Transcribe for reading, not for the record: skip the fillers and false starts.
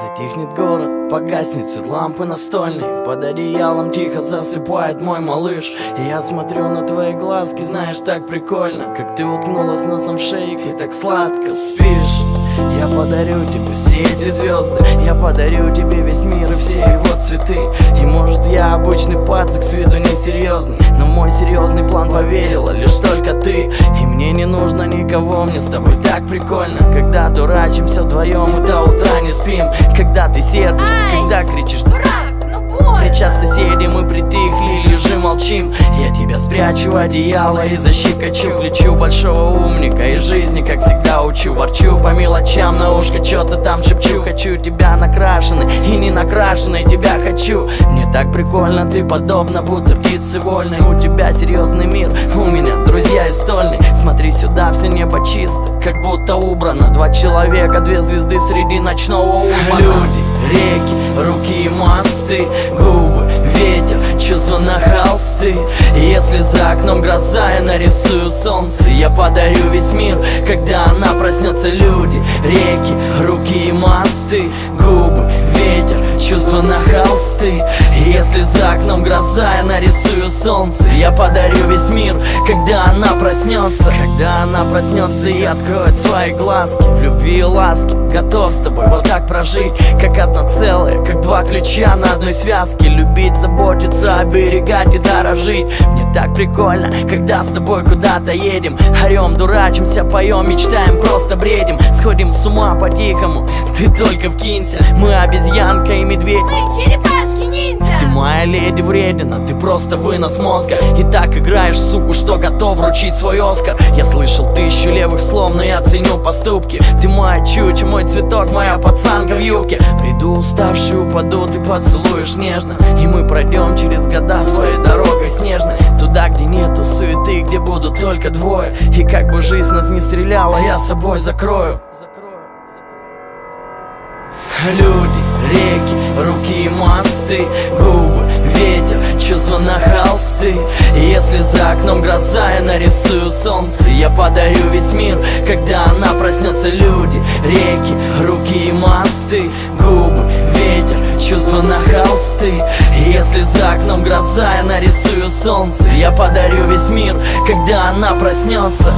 Затихнет город, погаснет свет лампы настольной. Под одеялом тихо засыпает мой малыш. И я смотрю на твои глазки, знаешь, так прикольно, как ты уткнулась носом в шейк и так сладко спишь. Я подарю тебе все эти звезды, я подарю тебе весь мир и все его цветы. И может я обычный пацик, с виду несерьезный, но в мой серьезный план поверила лишь только ты. И мне не нужно никого, мне с тобой так прикольно, когда дурачимся вдвоем и до утра не спим. Когда ты сердишься, когда кричишь «Дурак!», кричат соседи, мы притихли, лежим, молчим. Я тебя спрячу в одеяло и защекочу. Кричу большого умника из жизни, как всегда учу. Ворчу по мелочам на ушко, чё-то там шепчу. Хочу тебя накрашенной и не накрашенной, тебя хочу. Мне так прикольно, ты подобна будто птице вольной. У тебя серьезный мир, у меня друзья из стольной. Смотри сюда, все небо чисто, как будто убрано. 2 человека, 2 звезды среди ночного умора. Люди, реки, руки и мосты, губы, ветер, чувства на холсты. Если за окном гроза, я нарисую солнце. Я подарю весь мир, когда она проснется. Люди, реки, руки и мосты, губы, ветер, чувства на холсты. Если за окном гроза, я нарисую солнце. Я подарю весь мир, когда она проснется. Когда она проснется и откроет свои глазки. В любви и ласке готов с тобой вот так прожить, как одно целое, как 2 ключа на одной связке. Любить, заботиться, оберегать и дорожить. Мне так прикольно, когда с тобой куда-то едем. Орем, дурачимся, поем, мечтаем, просто бредим. Сходим с ума по-тихому, ты только вкинься. Мы обезьянка и медведь, мы черепашки-ниндзя. Ты моя леди вредина, ты просто вынос мозга. И так играешь, суку, что готов вручить свой Оскар. Я слышал 1000 левых слов, но я ценю поступки. Ты моя чуча, мой цветок, моя пацанка в юбке. Приду уставший, упаду, ты поцелуешь нежно. И мы пройдем через года своей дорогой снежной. Туда, где нету суеты, где будут только двое. И как бы жизнь нас не стреляла, я собой закрою. Люди, реки, руки и мосты, губы, ветер, чувства на холсты. Если за окном гроза, я нарисую солнце. Я подарю весь мир, когда она проснется. Люди, реки, руки и мосты, губы, ветер, чувства на холсты. Если за окном гроза, я нарисую солнце. Я подарю весь мир, когда она проснется.